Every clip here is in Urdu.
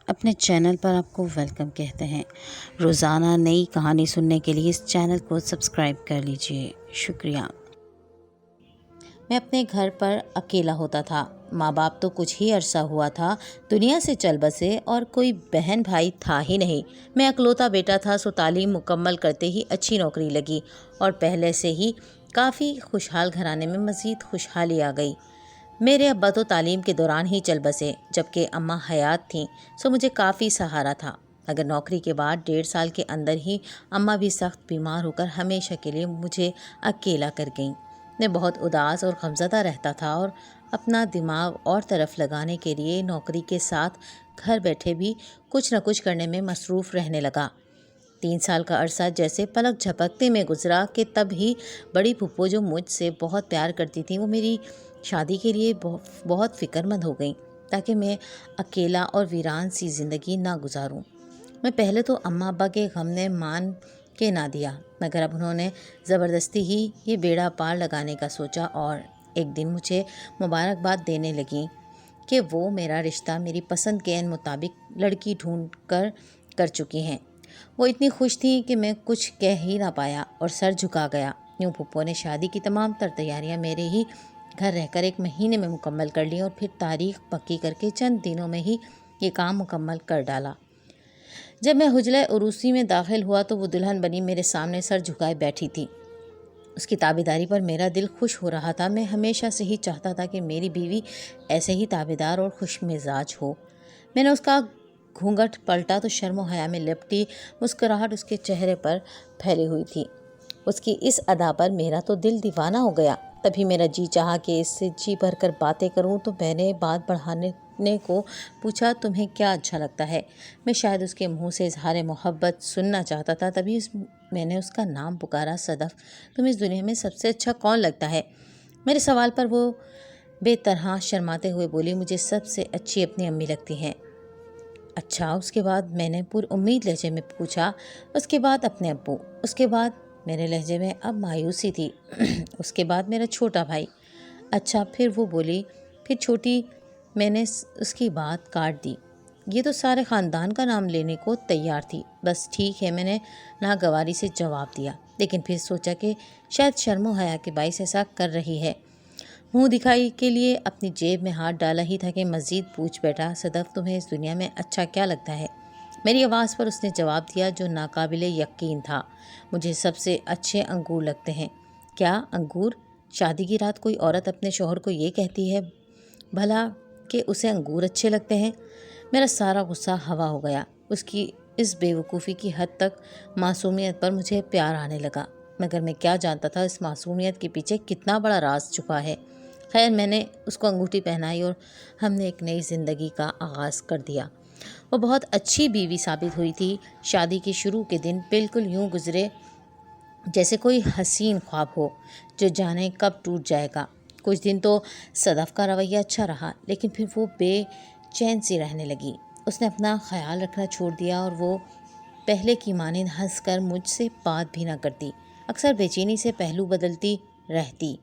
اپنے چینل پر آپ کو ویلکم کہتے ہیں۔ روزانہ نئی کہانی سننے کے لیے اس چینل کو سبسکرائب کر لیجئے۔ شکریہ۔ میں اپنے گھر پر اکیلا ہوتا تھا۔ ماں باپ تو کچھ ہی عرصہ ہوا تھا دنیا سے چل بسے اور کوئی بہن بھائی تھا ہی نہیں۔ میں اکلوتا بیٹا تھا، سو تعلیم مکمل کرتے ہی اچھی نوکری لگی اور پہلے سے ہی کافی خوشحال گھرانے میں مزید خوشحالی آ گئی۔ میرے ابا تو تعلیم کے دوران ہی چل بسے، جبکہ اماں حیات تھیں، سو مجھے کافی سہارا تھا۔ مگر نوکری کے بعد 1.5 سال کے اندر ہی اماں بھی سخت بیمار ہو کر ہمیشہ کے لیے مجھے اکیلا کر گئیں۔ میں بہت اداس اور غمزدہ رہتا تھا اور اپنا دماغ اور طرف لگانے کے لیے نوکری کے ساتھ گھر بیٹھے بھی کچھ نہ کچھ کرنے میں مصروف رہنے لگا۔ 3 سال کا عرصہ جیسے پلک جھپکتے میں گزرا کہ تب ہی بڑی پھپھو جو مجھ سے بہت پیار کرتی تھیں، وہ میری شادی کے لیے بہت فکر مند ہو گئیں تاکہ میں اکیلا اور ویران سی زندگی نہ گزاروں۔ میں پہلے تو اماں ابا کے غم نے مان کے نہ دیا، مگر اب انہوں نے زبردستی ہی یہ بیڑا پار لگانے کا سوچا اور ایک دن مجھے مبارکباد دینے لگیں کہ وہ میرا رشتہ میری پسند کے عین مطابق لڑکی ڈھونڈ کر چکی ہیں۔ وہ اتنی خوش تھیں کہ میں کچھ کہہ ہی نہ پایا اور سر جھکا گیا۔ یوں پھپھو نے شادی کی تمام تر تیاریاں میرے ہی گھر رہ کر 1 مہینے میں مکمل کر لی اور پھر تاریخ پکی کر کے چند دنوں میں ہی یہ کام مکمل کر ڈالا۔ جب میں حجرہ عروسی میں داخل ہوا تو وہ دلہن بنی میرے سامنے سر جھکائے بیٹھی تھی۔ اس کی تابعداری پر میرا دل خوش ہو رہا تھا۔ میں ہمیشہ سے ہی چاہتا تھا کہ میری بیوی ایسے ہی تابعدار اور خوش مزاج ہو۔ میں نے اس کا گھونگھٹ پلٹا تو شرم و حیا میں لپٹی مسکراہٹ اس کے چہرے پر پھیلی ہوئی تھی۔ اس کی اس ادا پر میرا تو دل دیوانہ ہو گیا۔ تبھی میرا جی چاہا کہ اس سے جی بھر کر باتیں کروں، تو میں نے بات بڑھانے کو پوچھا، تمہیں کیا اچھا لگتا ہے؟ میں شاید اس کے منہ سے اظہار محبت سننا چاہتا تھا، تبھی میں نے اس کا نام پکارا، صدف، تمہیں اس دنیا میں سب سے اچھا کون لگتا ہے؟ میرے سوال پر وہ بے طرح شرماتے ہوئے بولی، مجھے سب سے اچھی اپنی امی لگتی ہیں۔ اچھا، اس کے بعد؟ میں نے پر امید لہجے میں پوچھا۔ اس کے بعد اپنے ابو، اس کے بعد؟ میرے لہجے میں اب مایوسی تھی۔ اس کے بعد میرا چھوٹا بھائی۔ اچھا، پھر؟ وہ بولی، پھر چھوٹی۔ میں نے اس کی بات کاٹ دی۔ یہ تو سارے خاندان کا نام لینے کو تیار تھی۔ بس ٹھیک ہے، میں نے ناگواری سے جواب دیا، لیکن پھر سوچا کہ شاید شرم و حیا کے باعث ایسا کر رہی ہے۔ منہ دکھائی کے لیے اپنی جیب میں ہاتھ ڈالا ہی تھا کہ مزید پوچھ بیٹھا، صدف، تمہیں اس دنیا میں اچھا کیا لگتا ہے؟ میری آواز پر اس نے جواب دیا جو ناقابل یقین تھا، مجھے سب سے اچھے انگور لگتے ہیں۔ کیا انگور؟ شادی کی رات کوئی عورت اپنے شوہر کو یہ کہتی ہے بھلا کہ اسے انگور اچھے لگتے ہیں؟ میرا سارا غصہ ہوا ہو گیا۔ اس کی اس بے وقوفی کی حد تک معصومیت پر مجھے پیار آنے لگا، مگر میں کیا جانتا تھا اس معصومیت کے پیچھے کتنا بڑا راز چھپا ہے۔ خیر، میں نے اس کو انگوٹھی پہنائی اور ہم نے ایک نئی زندگی کا آغاز کر دیا۔ وہ بہت اچھی بیوی ثابت ہوئی تھی۔ شادی کے شروع کے دن بالکل یوں گزرے جیسے کوئی حسین خواب ہو جو جانے کب ٹوٹ جائے گا۔ کچھ دن تو صدف کا رویہ اچھا رہا، لیکن پھر وہ بے چین سی رہنے لگی۔ اس نے اپنا خیال رکھنا چھوڑ دیا اور وہ پہلے کی مانند ہنس کر مجھ سے بات بھی نہ کرتی، اکثر بے چینی سے پہلو بدلتی رہتی۔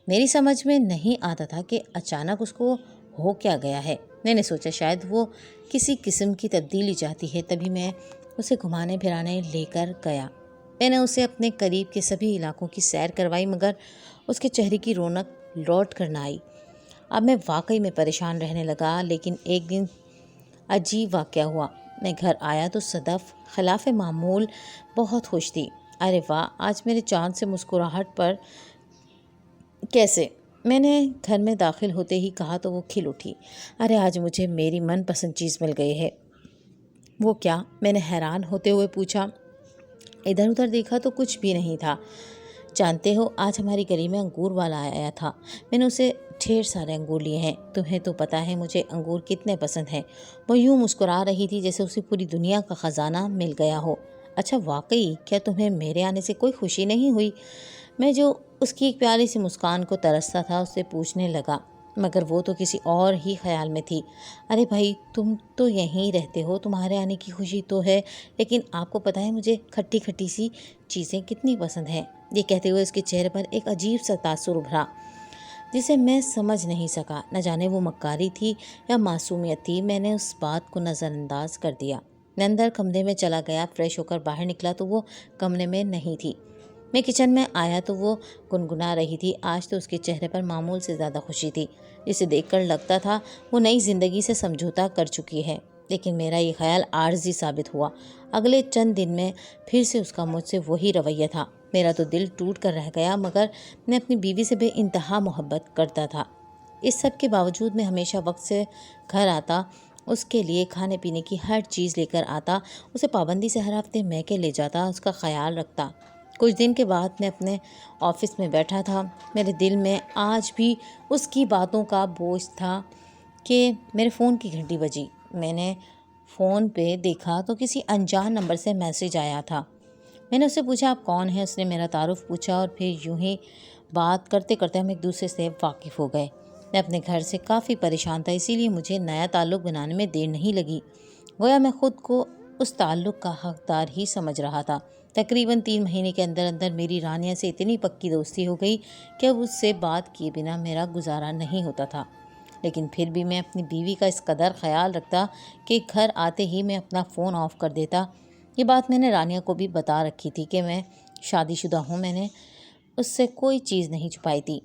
میری سمجھ میں نہیں آتا تھا کہ اچانک اس کو ہو کیا گیا ہے۔ میں نے سوچا شاید وہ کسی قسم کی تبدیلی چاہتی ہے، تبھی میں اسے گھمانے پھرانے لے کر گیا۔ میں نے اسے اپنے قریب کے سبھی علاقوں کی سیر کروائی، مگر اس کے چہرے کی رونق لوٹ کر نہ آئی۔ اب میں واقعی میں پریشان رہنے لگا، لیکن ایک دن عجیب واقعہ ہوا۔ میں گھر آیا تو صدف خلاف معمول بہت خوش تھی۔ ارے واہ، آج میرے چاند سے مسکراہٹ پر کیسے؟ میں نے گھر میں داخل ہوتے ہی کہا تو وہ کھل اٹھی۔ ارے آج مجھے میری من پسند چیز مل گئی ہے۔ وہ کیا؟ میں نے حیران ہوتے ہوئے پوچھا۔ ادھر ادھر دیکھا تو کچھ بھی نہیں تھا۔ جانتے ہو، آج ہماری گلی میں انگور والا آیا تھا، میں نے اسے ڈھیر سارے انگور لیے ہیں۔ تمہیں تو پتہ ہے مجھے انگور کتنے پسند ہیں۔ وہ یوں مسکرا رہی تھی جیسے اسے پوری دنیا کا خزانہ مل گیا ہو۔ اچھا واقعی؟ کیا تمہیں میرے آنے سے کوئی خوشی نہیں ہوئی؟ میں جو اس کی ایک پیاری سی مسکان کو ترستا تھا اس سے پوچھنے لگا، مگر وہ تو کسی اور ہی خیال میں تھی۔ ارے بھائی، تم تو یہیں رہتے ہو، تمہارے آنے کی خوشی تو ہے، لیکن آپ کو پتہ ہے مجھے کھٹی کھٹی سی چیزیں کتنی پسند ہیں۔ یہ کہتے ہوئے اس کے چہرے پر ایک عجیب سا تاثر ابھرا۔ جسے میں سمجھ نہیں سکا۔ نہ جانے وہ مکاری تھی یا معصومیت تھی، میں نے اس بات کو نظر انداز کر دیا۔ میں اندر کمرے میں چلا گیا، فریش ہو کر باہر نکلا تو وہ کمرے میں نہیں تھی۔ میں کچن میں آیا تو وہ گنگنا رہی تھی۔ آج تو اس کے چہرے پر معمول سے زیادہ خوشی تھی، جسے دیکھ کر لگتا تھا وہ نئی زندگی سے سمجھوتا کر چکی ہے۔ لیکن میرا یہ خیال عارضی ثابت ہوا۔ اگلے چند دن میں پھر سے اس کا مجھ سے وہی رویہ تھا۔ میرا تو دل ٹوٹ کر رہ گیا، مگر میں اپنی بیوی سے بے انتہا محبت کرتا تھا۔ اس سب کے باوجود میں ہمیشہ وقت سے گھر آتا، اس کے لیے کھانے پینے کی ہر چیز لے کر آتا، اسے پابندی سے ہر ہفتے میکے لے جاتا، اس کا خیال رکھتا۔ کچھ دن کے بعد میں اپنے آفس میں بیٹھا تھا۔ میرے دل میں آج بھی اس کی باتوں کا بوجھ تھا کہ میرے فون کی گھنٹی بجی۔ میں نے فون پہ دیکھا تو کسی انجان نمبر سے میسج آیا تھا۔ میں نے اس سے پوچھا آپ کون ہیں؟ اس نے میرا تعارف پوچھا اور پھر یوں ہی بات کرتے کرتے ہم ایک دوسرے سے واقف ہو گئے۔ میں اپنے گھر سے کافی پریشان تھا، اسی لیے مجھے نیا تعلق بنانے میں دیر نہیں لگی۔ گویا میں خود کو اس تعلق کا حقدار ہی سمجھ رہا تھا۔ تقریباً 3 مہینے کے اندر اندر میری رانیہ سے اتنی پکی دوستی ہو گئی کہ اب اس سے بات کیے بنا میرا گزارا نہیں ہوتا تھا۔ لیکن پھر بھی میں اپنی بیوی کا اس قدر خیال رکھتا کہ گھر آتے ہی میں اپنا فون آف کر دیتا۔ یہ بات میں نے رانیہ کو بھی بتا رکھی تھی کہ میں شادی شدہ ہوں، میں نے اس سے کوئی چیز نہیں چھپائی تھی۔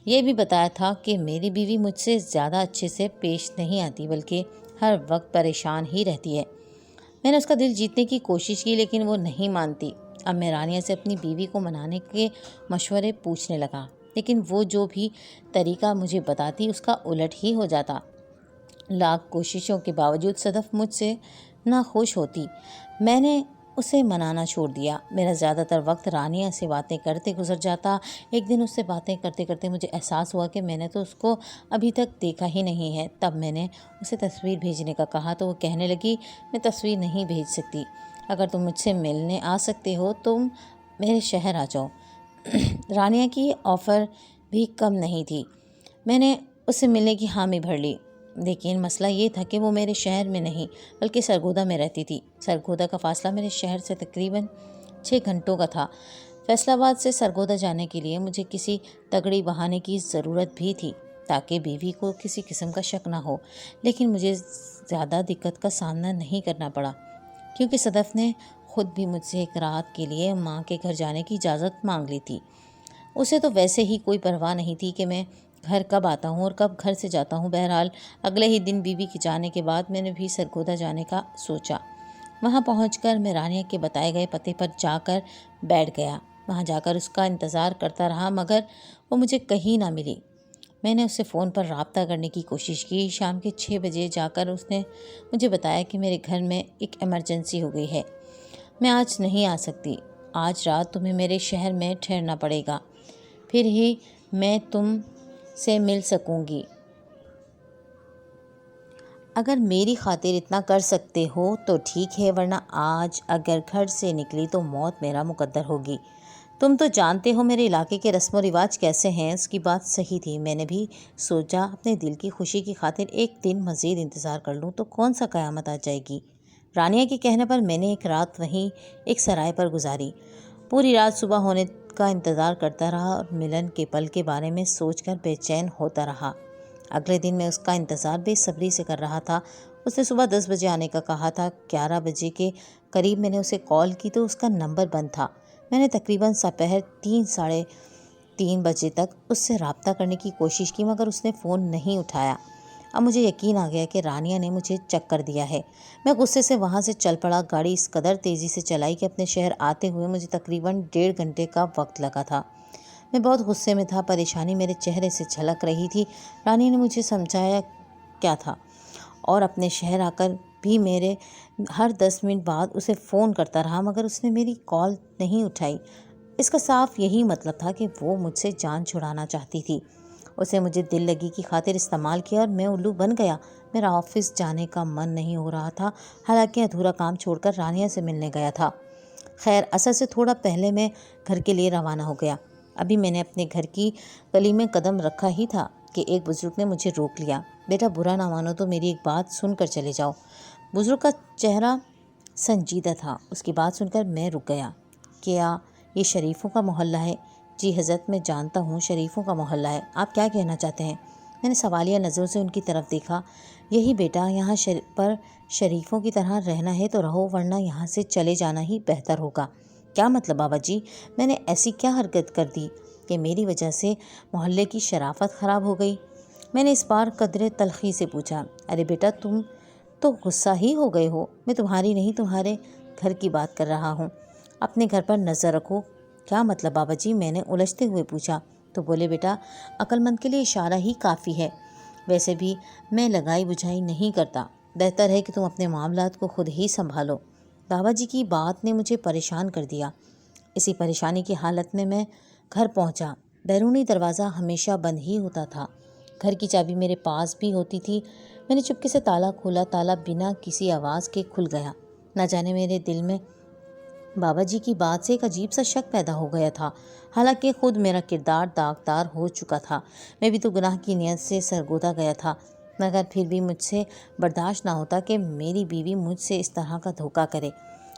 یہ بھی بتایا تھا کہ میری بیوی مجھ سے زیادہ اچھے سے پیش نہیں آتی، بلکہ ہر وقت پریشان ہی رہتی ہے۔ میں نے اس کا دل جیتنے کی کوشش کی لیکن وہ نہیں مانتی۔ اب میں رانیہ سے اپنی بیوی کو منانے کے مشورے پوچھنے لگا، لیکن وہ جو بھی طریقہ مجھے بتاتی اس کا الٹ ہی ہو جاتا۔ لاکھ کوششوں کے باوجود صدف مجھ سے ناخوش ہوتی۔ میں نے اسے منانا چھوڑ دیا۔ میرا زیادہ تر وقت رانیہ سے باتیں کرتے گزر جاتا۔ ایک دن اس سے باتیں کرتے کرتے مجھے احساس ہوا کہ میں نے تو اس کو ابھی تک دیکھا ہی نہیں ہے۔ تب میں نے اسے تصویر بھیجنے کا کہا تو وہ کہنے لگی میں تصویر نہیں بھیج سکتی، اگر تم مجھ سے ملنے آ سکتے ہو تم میرے شہر آ جاؤ۔ رانیہ کی آفر بھی کم نہیں تھی۔ میں نے اس سے ملنے کی حامی بھر لی، لیکن مسئلہ یہ تھا کہ وہ میرے شہر میں نہیں بلکہ سرگودا میں رہتی تھی۔ سرگودا کا فاصلہ میرے شہر سے تقریباً 6 گھنٹوں کا تھا۔ فیصل آباد سے سرگودا جانے کے لیے مجھے کسی تگڑی بہانے کی ضرورت بھی تھی تاکہ بیوی کو کسی قسم کا شک نہ ہو، لیکن مجھے زیادہ دقت کا سامنا نہیں کرنا پڑا کیونکہ صدف نے خود بھی مجھ سے ایک رات کے لیے ماں کے گھر جانے کی اجازت مانگ لی تھی۔ اسے تو ویسے ہی کوئی پرواہ نہیں تھی کہ میں گھر کب آتا ہوں اور کب گھر سے جاتا ہوں۔ بہرحال اگلے ہی دن بیوی کے جانے کے بعد میں نے بھی سرگودا جانے کا سوچا۔ وہاں پہنچ کر میں رانیہ کے بتائے گئے پتے پر جا کر بیٹھ گیا۔ وہاں جا کر اس کا انتظار کرتا رہا مگر وہ مجھے کہیں نہ ملی۔ میں نے اس سے فون پر رابطہ کرنے کی کوشش کی۔ شام کے 6 بجے جا کر اس نے مجھے بتایا کہ میرے گھر میں ایک ایمرجنسی ہو گئی ہے، میں آج نہیں آ سکتی۔ آج رات تمہیں میرے شہر میں ٹھہرنا پڑے گا، پھر ہی میں تم سے مل سکوں گی۔ اگر میری خاطر اتنا کر سکتے ہو تو ٹھیک ہے، ورنہ آج اگر گھر سے نکلی تو موت میرا مقدر ہوگی۔ تم تو جانتے ہو میرے علاقے کے رسم و رواج کیسے ہیں۔ اس کی بات صحیح تھی۔ میں نے بھی سوچا اپنے دل کی خوشی کی خاطر ایک دن مزید انتظار کر لوں تو کون سا قیامت آ جائے گی۔ رانیہ کے کہنے پر میں نے ایک رات وہیں ایک سرائے پر گزاری۔ پوری رات صبح ہونے کا انتظار کرتا رہا اور ملن کے پل کے بارے میں سوچ کر بے چین ہوتا رہا۔ اگلے دن میں اس کا انتظار بے صبری سے کر رہا تھا۔ اس نے صبح 10 بجے آنے کا کہا تھا۔ 11 بجے کے قریب میں نے اسے کال کی تو اس کا نمبر بند تھا۔ میں نے تقریباً دوپہر 3 ساڑھے 3 بجے تک اس سے رابطہ کرنے کی کوشش کی مگر اس نے فون نہیں اٹھایا۔ اب مجھے یقین آ گیا کہ رانیہ نے مجھے چکر دیا ہے۔ میں غصے سے وہاں سے چل پڑا۔ گاڑی اس قدر تیزی سے چلائی کہ اپنے شہر آتے ہوئے مجھے تقریباً 1.5 گھنٹے کا وقت لگا تھا۔ میں بہت غصے میں تھا، پریشانی میرے چہرے سے جھلک رہی تھی۔ رانیہ نے مجھے سمجھایا کیا تھا اور اپنے شہر آ کر بھی میرے ہر 10 منٹ بعد اسے فون کرتا رہا مگر اس نے میری کال نہیں اٹھائی۔ اس کا صاف یہی مطلب تھا کہ وہ مجھ سے جان چھڑانا چاہتی تھی۔ اسے مجھے دل لگی کی خاطر استعمال کیا اور میں الو بن گیا۔ میرا آفس جانے کا من نہیں ہو رہا تھا، حالانکہ ادھورا کام چھوڑ کر رانیہ سے ملنے گیا تھا۔ خیر عصر سے تھوڑا پہلے میں گھر کے لیے روانہ ہو گیا۔ ابھی میں نے اپنے گھر کی گلی میں قدم رکھا ہی تھا کہ ایک بزرگ نے مجھے روک لیا۔ بیٹا برا نہ مانو تو میری ایک بات سن کر چلے جاؤ۔ بزرگ کا چہرہ سنجیدہ تھا۔ اس کی بات سن کر میں رک گیا۔ کیا یہ شریفوں کا محلہ ہے؟ جی حضرت، میں جانتا ہوں شریفوں کا محلہ ہے، آپ کیا کہنا چاہتے ہیں؟ میں نے سوالیہ نظروں سے ان کی طرف دیکھا۔ یہی بیٹا، یہاں پر شریفوں کی طرح رہنا ہے تو رہو، ورنہ یہاں سے چلے جانا ہی بہتر ہوگا۔ کیا مطلب بابا جی؟ میں نے ایسی کیا حرکت کر دی کہ میری وجہ سے محلے کی شرافت خراب ہو گئی؟ میں نے اس بار قدرے تلخی سے پوچھا۔ ارے بیٹا، تم تو غصہ ہی ہو گئے ہو، میں تمہاری نہیں تمہارے گھر کی بات کر رہا ہوں، اپنے گھر پر نظر رکھو۔ کیا مطلب بابا جی؟ میں نے الجھتے ہوئے پوچھا۔ تو بولے بیٹا، عقل مند کے لیے اشارہ ہی کافی ہے، ویسے بھی میں لگائی بجھائی نہیں کرتا، بہتر ہے کہ تم اپنے معاملات کو خود ہی سنبھالو۔ بابا جی کی بات نے مجھے پریشان کر دیا۔ اسی پریشانی کی حالت میں گھر پہنچا۔ بیرونی دروازہ ہمیشہ بند ہی ہوتا تھا، گھر کی چابی میرے پاس بھی ہوتی تھی۔ میں نے چپکے سے تالا کھولا، تالا بنا کسی آواز کے کھل گیا۔ نہ جانے میرے دل میں بابا جی کی بات سے ایک عجیب سا شک پیدا ہو گیا تھا، حالانکہ خود میرا کردار داغدار ہو چکا تھا۔ میں بھی تو گناہ کی نیت سے سرگودا گیا تھا، مگر پھر بھی مجھ سے برداشت نہ ہوتا کہ میری بیوی مجھ سے اس طرح کا دھوکہ کرے۔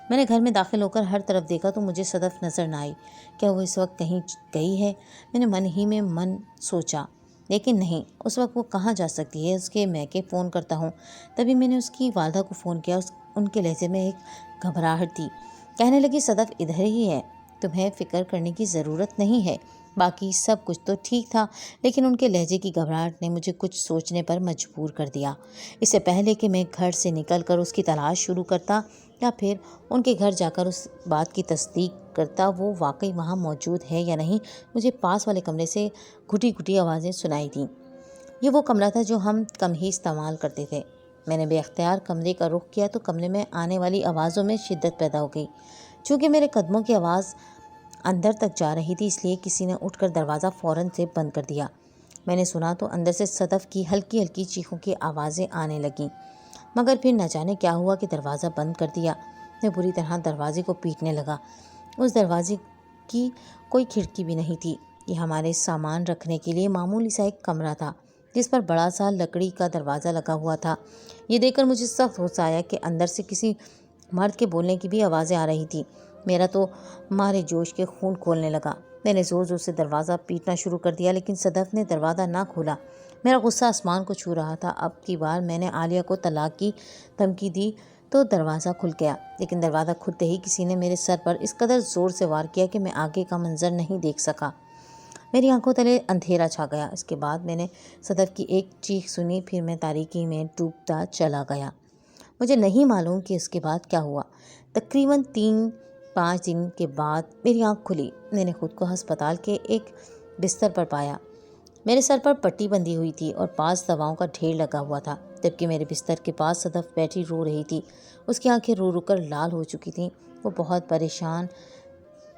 میں نے گھر میں داخل ہو کر ہر طرف دیکھا تو مجھے صدف نظر نہ آئی۔ کیا وہ اس وقت کہیں گئی ہے؟ میں نے من ہی میں سوچا، لیکن نہیں، اس وقت وہ کہاں جا سکتی ہے؟ اس کے میکے فون کرتا ہوں۔ تبھی میں نے اس کی والدہ کو فون کیا۔ ان کے لہجے میں ایک گھبراہٹ تھی۔ کہنے لگی، صدف ادھر ہی ہے، تمہیں فکر کرنے کی ضرورت نہیں ہے۔ باقی سب کچھ تو ٹھیک تھا، لیکن ان کے لہجے کی گھبراہٹ نے مجھے کچھ سوچنے پر مجبور کر دیا۔ اس سے پہلے کہ میں گھر سے نکل کر اس کی تلاش شروع کرتا یا پھر ان کے گھر جا کر اس بات کی تصدیق کرتا وہ واقعی وہاں موجود ہے یا نہیں، مجھے پاس والے کمرے سے گھٹی گھٹی آوازیں سنائی دیں۔ یہ وہ کمرہ تھا جو ہم کم ہی استعمال کرتے تھے۔ میں نے بے اختیار کمرے کا رخ کیا تو کمرے میں آنے والی آوازوں میں شدت پیدا ہو گئی۔ چونکہ میرے قدموں کی آواز اندر تک جا رہی تھی، اس لیے کسی نے اٹھ کر دروازہ فوراً سے بند کر دیا۔ میں نے سنا تو اندر سے صدف کی ہلکی ہلکی چیخوں کی آوازیں آنے لگیں، مگر پھر نہ جانے کیا ہوا کہ دروازہ بند کر دیا۔ میں بری طرح دروازے کو پیٹنے لگا۔ اس دروازے کی کوئی کھڑکی بھی نہیں تھی۔ یہ ہمارے سامان رکھنے کے لیے معمولی سا ایک کمرہ تھا، جس پر بڑا سا لکڑی کا دروازہ لگا ہوا تھا۔ یہ دیکھ کر مجھے سخت غصہ آیا کہ اندر سے کسی مرد کے بولنے کی بھی آوازیں آ رہی تھی۔ میرا تو مارے جوش کے خون کھولنے لگا۔ میں نے زور زور سے دروازہ پیٹنا شروع کر دیا، لیکن صدف نے دروازہ نہ کھولا۔ میرا غصہ آسمان کو چھو رہا تھا۔ اب کی بار میں نے عالیہ کو طلاق کی دھمکی دی تو دروازہ کھل گیا، لیکن دروازہ کھلتے ہی کسی نے میرے سر پر اس قدر زور سے وار کیا کہ میں آگے کا منظر نہیں دیکھ سکا۔ میری آنکھوں تلے اندھیرا چھا گیا۔ اس کے بعد میں نے صدف کی ایک چیخ سنی، پھر میں تاریکی میں ڈوبتا چلا گیا۔ مجھے نہیں معلوم کہ اس کے بعد کیا ہوا۔ تقریباً 3-5 دن کے بعد میری آنکھ کھلی۔ میں نے خود کو ہسپتال کے ایک بستر پر پایا۔ میرے سر پر پٹی بندھی ہوئی تھی اور پاس دواؤں کا ڈھیر لگا ہوا تھا، جبکہ میرے بستر کے پاس صدف بیٹھی رو رہی تھی۔ اس کی آنکھیں رو رو کر لال ہو چکی تھیں۔ وہ بہت پریشان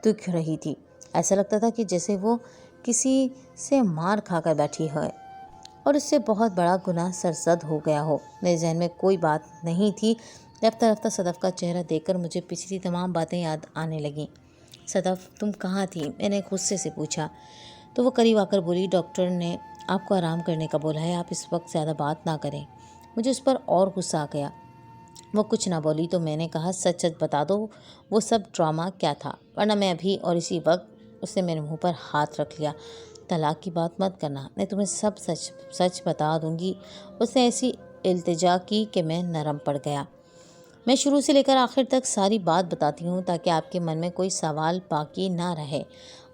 دکھ رہی تھی۔ ایسا لگتا تھا کہ جیسے وہ کسی سے مار کھا کر بیٹھی ہے اور اس سے بہت بڑا گناہ سرزد ہو گیا ہو۔ میرے ذہن میں کوئی بات نہیں تھی۔ رفتہ رفتہ صدف کا چہرہ دیکھ کر مجھے پچھلی تمام باتیں یاد آنے لگیں۔ صدف، تم کہاں تھی؟ میں نے غصے سے پوچھا تو وہ قریب آ کر بولی، ڈاکٹر نے آپ کو آرام کرنے کا بولا ہے، آپ اس وقت زیادہ بات نہ کریں۔ مجھے اس پر اور غصہ آ گیا۔ وہ کچھ نہ بولی تو میں نے کہا، سچ سچ بتا دو، وہ سب ڈرامہ کیا تھا، ورنہ میں ابھی اور اسی وقت۔ اس نے میرے منہ پر ہاتھ رکھ لیا۔ طلاق کی بات مت کرنا، میں تمہیں سب سچ بتا دوں گی۔ اس نے ایسی التجا کی کہ میں نرم پڑ گیا۔ میں شروع سے لے کر آخر تک ساری بات بتاتی ہوں تاکہ آپ کے من میں کوئی سوال باقی نہ رہے۔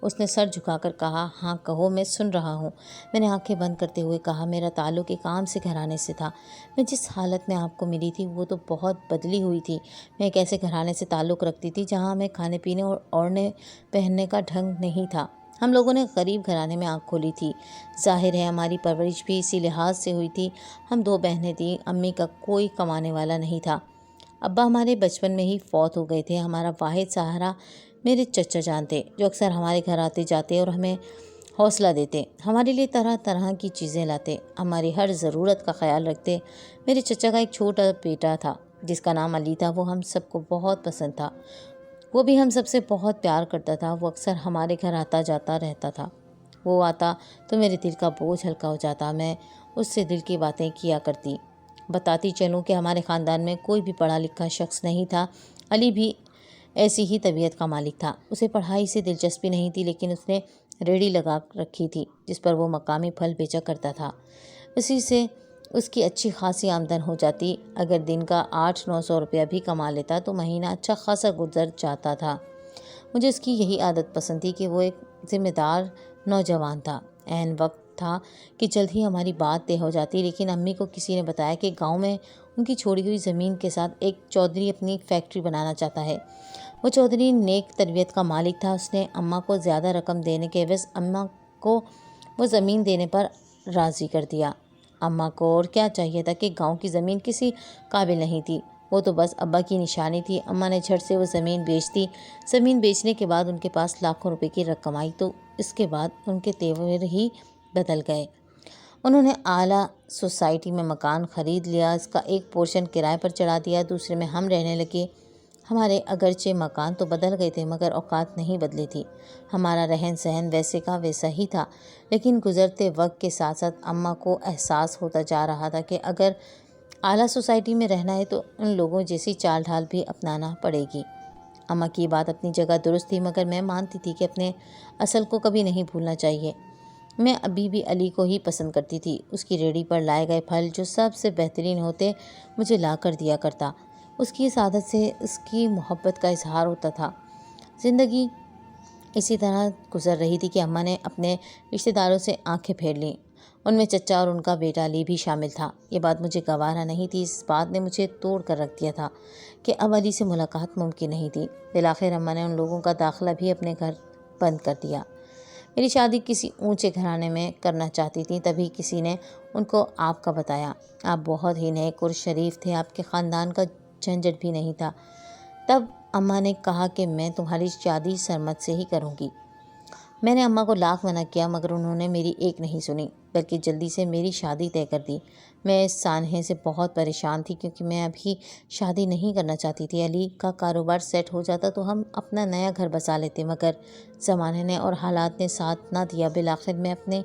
اس نے سر جھکا کر کہا، ہاں کہو، میں سن رہا ہوں۔ میں نے آنکھیں بند کرتے ہوئے کہا، میرا تعلق ایک عام سے گھرانے سے تھا۔ میں جس حالت میں آپ کو ملی تھی وہ تو بہت بدلی ہوئی تھی۔ میں ایک ایسے گھرانے سے تعلق رکھتی تھی جہاں ہمیں کھانے پینے اور اوڑھنے پہننے کا ڈھنگ نہیں تھا۔ ہم لوگوں نے غریب گھرانے میں آنکھ کھولی تھی۔ ظاہر ہے ہماری پرورش بھی اسی لحاظ سے ہوئی تھی۔ ہم 2 بہنیں تھیں، امی کا کوئی کمانے والا نہیں تھا۔ ابا ہمارے بچپن میں ہی فوت ہو گئے تھے۔ ہمارا واحد سہارا میرے چچا جان تھے، جو اکثر ہمارے گھر آتے جاتے اور ہمیں حوصلہ دیتے، ہمارے لیے طرح طرح کی چیزیں لاتے، ہماری ہر ضرورت کا خیال رکھتے۔ میرے چچا کا ایک چھوٹا بیٹا تھا جس کا نام علی تھا۔ وہ ہم سب کو بہت پسند تھا، وہ بھی ہم سب سے بہت پیار کرتا تھا۔ وہ اکثر ہمارے گھر آتا جاتا رہتا تھا۔ وہ آتا تو میرے دل کا بوجھ ہلکا ہو جاتا۔ میں اس سے دل کی باتیں کیا کرتی۔ بتاتی چلوں کہ ہمارے خاندان میں کوئی بھی پڑھا لکھا شخص نہیں تھا۔ علی بھی ایسی ہی طبیعت کا مالک تھا۔ اسے پڑھائی سے دلچسپی نہیں تھی، لیکن اس نے ریڑھی لگا رکھی تھی جس پر وہ مقامی پھل بیچا کرتا تھا۔ اسی سے اس کی اچھی خاصی آمدن ہو جاتی۔ اگر دن کا 800-900 روپیہ بھی کما لیتا تو مہینہ اچھا خاصا گزر جاتا تھا۔ مجھے اس کی یہی عادت پسند تھی کہ وہ ایک ذمہ دار نوجوان تھا۔ عین وقت تھا کہ جلد ہی ہماری بات طے ہو جاتی، لیکن امی کو کسی نے بتایا کہ گاؤں میں ان کی چھوڑی ہوئی زمین کے ساتھ ایک چودھری اپنی فیکٹری بنانا چاہتا ہے۔ وہ چودھری نیک تربیت کا مالک تھا۔ اس نے اماں کو زیادہ رقم دینے کے عوض اماں کو وہ زمین دینے پر راضی کر دیا۔ اماں کو اور کیا چاہیے تھا کہ گاؤں کی زمین کسی قابل نہیں تھی، وہ تو بس ابا کی نشانی تھی۔ اماں نے جھٹ سے وہ زمین بیچ دی۔ زمین بیچنے کے بعد ان کے پاس لاکھوں روپے کی رقم آئی تو اس کے بعد ان کے تیور ہی بدل گئے۔ انہوں نے اعلیٰ سوسائٹی میں مکان خرید لیا، اس کا ایک پورشن کرائے پر چڑھا دیا، دوسرے میں ہم رہنے لگے۔ ہمارے اگرچہ مکان تو بدل گئے تھے مگر اوقات نہیں بدلی تھی۔ ہمارا رہن سہن ویسے کا ویسا ہی تھا، لیکن گزرتے وقت کے ساتھ ساتھ اماں کو احساس ہوتا جا رہا تھا کہ اگر اعلیٰ سوسائٹی میں رہنا ہے تو ان لوگوں جیسی چال ڈھال بھی اپنانا پڑے گی۔ اماں کی بات اپنی جگہ درست تھی، مگر میں مانتی تھی کہ اپنے اصل کو کبھی نہیں بھولنا چاہیے۔ میں ابھی بھی علی کو ہی پسند کرتی تھی۔ اس کی ریڑھی پر لائے گئے پھل جو سب سے بہترین ہوتے مجھے لا کر دیا کرتا۔ اس کی اس عادت سے اس کی محبت کا اظہار ہوتا تھا۔ زندگی اسی طرح گزر رہی تھی کہ اماں نے اپنے رشتہ داروں سے آنکھیں پھیر لیں۔ ان میں چچا اور ان کا بیٹا علی بھی شامل تھا۔ یہ بات مجھے گوارا نہیں تھی۔ اس بات نے مجھے توڑ کر رکھ دیا تھا کہ اب علی سے ملاقات ممکن نہیں تھی۔ بالآخر اماں نے ان لوگوں کا داخلہ بھی اپنے گھر بند کر دیا۔ میری شادی کسی اونچے گھرانے میں کرنا چاہتی تھی، تبھی کسی نے ان کو آپ کا بتایا۔ آپ بہت ہی نیک اور شریف تھے، آپ کے خاندان کا جھنجٹ بھی نہیں تھا۔ تب اماں نے کہا کہ میں تمہاری شادی سرمد سے ہی کروں گی۔ میں نے اماں کو لاکھ منع کیا مگر انہوں نے میری ایک نہیں سنی، بلکہ جلدی سے میری شادی طے کر دی۔ میں اس سانحے سے بہت پریشان تھی کیونکہ میں ابھی شادی نہیں کرنا چاہتی تھی۔ علی کا کاروبار سیٹ ہو جاتا تو ہم اپنا نیا گھر بسا لیتے، مگر زمانے نے اور حالات نے ساتھ نہ دیا۔ بالآخر میں اپنے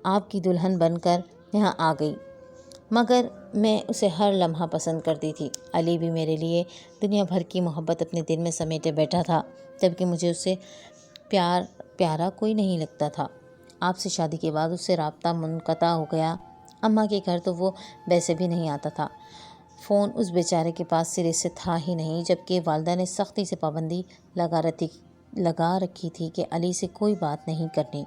آپ کی دلہن بن کر یہاں آ گئی، مگر میں اسے ہر لمحہ پسند کرتی تھی۔ علی بھی میرے لیے دنیا بھر کی محبت اپنے دل میں سمیٹے بیٹھا تھا، جبکہ مجھے اس سے پیارا کوئی نہیں لگتا تھا۔ آپ سے شادی کے بعد اس سے رابطہ منقطع ہو گیا۔ اماں کے گھر تو وہ ویسے بھی نہیں آتا تھا۔ فون اس بیچارے کے پاس سرے سے تھا ہی نہیں، جبکہ والدہ نے سختی سے پابندی لگا رکھی تھی کہ علی سے کوئی بات نہیں کرنی۔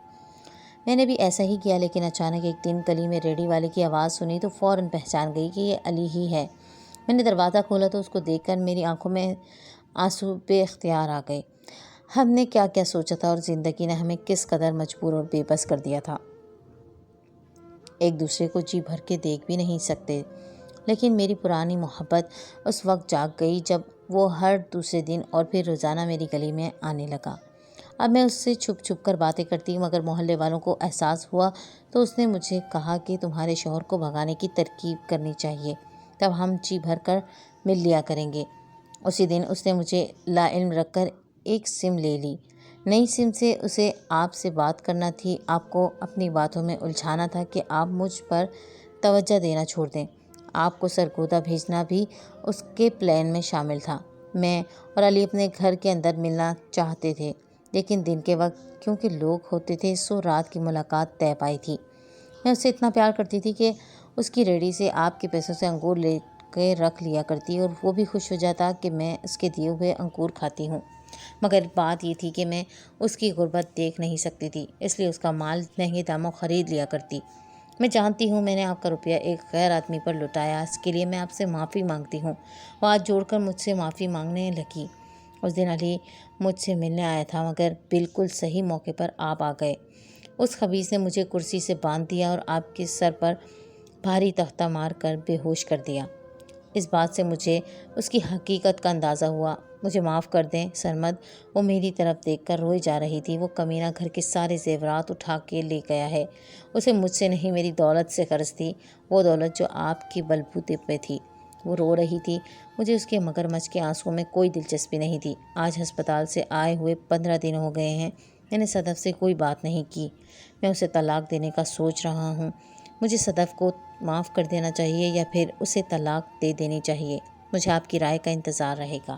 میں نے بھی ایسا ہی کیا، لیکن اچانک ایک دن گلی میں ریڑھی والے کی آواز سنی تو فوراً پہچان گئی کہ یہ علی ہی ہے۔ میں نے دروازہ کھولا تو اس کو دیکھ کر میری آنکھوں میں آنسو بے اختیار آ گئے۔ ہم نے کیا کیا سوچا تھا اور زندگی نے ہمیں کس قدر مجبور اور بے بس کر دیا تھا۔ ایک دوسرے کو جی بھر کے دیکھ بھی نہیں سکتے، لیکن میری پرانی محبت اس وقت جاگ گئی جب وہ ہر دوسرے دن اور پھر روزانہ میری گلی میں آنے لگا۔ اب میں اس سے چھپ چھپ کر باتیں کرتی، مگر محلے والوں کو احساس ہوا تو اس نے مجھے کہا کہ تمہارے شوہر کو بھگانے کی ترکیب کرنی چاہیے، تب ہم جی بھر کر مل لیا کریں گے۔ اسی دن اس نے مجھے لا علم رکھ کر ایک سم لے لی۔ نئی سم سے اسے آپ سے بات کرنا تھی، آپ کو اپنی باتوں میں الجھانا تھا کہ آپ مجھ پر توجہ دینا چھوڑ دیں۔ آپ کو سرگودا بھیجنا بھی اس کے پلان میں شامل تھا۔ میں اور علی اپنے گھر کے اندر ملنا چاہتے تھے، لیکن دن کے وقت کیونکہ لوگ ہوتے تھے سو رات کی ملاقات طے پائی تھی۔ میں اس سے اتنا پیار کرتی تھی کہ اس کی ریڑھی سے آپ کے پیسوں سے انگور لے کے رکھ لیا کرتی اور وہ بھی خوش ہو جاتا کہ میں اس کے دیے ہوئے انگور کھاتی ہوں۔ مگر بات یہ تھی کہ میں اس کی غربت دیکھ نہیں سکتی تھی، اس لیے اس کا مال مہنگے داموں خرید لیا کرتی۔ میں جانتی ہوں میں نے آپ کا روپیہ ایک غیر آدمی پر لٹایا، اس کے لیے میں آپ سے معافی مانگتی ہوں۔ وہ ہاتھ جوڑ کر مجھ سے معافی مانگنے لگی۔ اس دن علی مجھ سے ملنے آیا تھا، مگر بالکل صحیح موقع پر آپ آ گئے۔ اس خبیث نے مجھے کرسی سے باندھ دیا اور آپ کے سر پر بھاری تختہ مار کر بے ہوش کر دیا۔ اس بات سے مجھے اس کی حقیقت کا اندازہ ہوا۔ مجھے معاف کر دیں سرمد، وہ میری طرف دیکھ کر روئی جا رہی تھی۔ وہ کمینہ گھر کے سارے زیورات اٹھا کے لے گیا ہے۔ اسے مجھ سے نہیں میری دولت سے غرض تھی، وہ دولت جو آپ کی بلبوتے پہ تھی۔ وہ رو رہی تھی، مجھے اس کے مگرمچھ کے آنسوؤں میں کوئی دلچسپی نہیں تھی۔ آج ہسپتال سے آئے ہوئے 15 دن ہو گئے ہیں، میں نے صدف سے کوئی بات نہیں کی۔ میں اسے طلاق دینے کا سوچ رہا ہوں۔ مجھے صدف کو معاف کر دینا چاہیے یا پھر اسے طلاق دے دینی چاہیے؟ مجھے آپ کی رائے کا انتظار رہے گا۔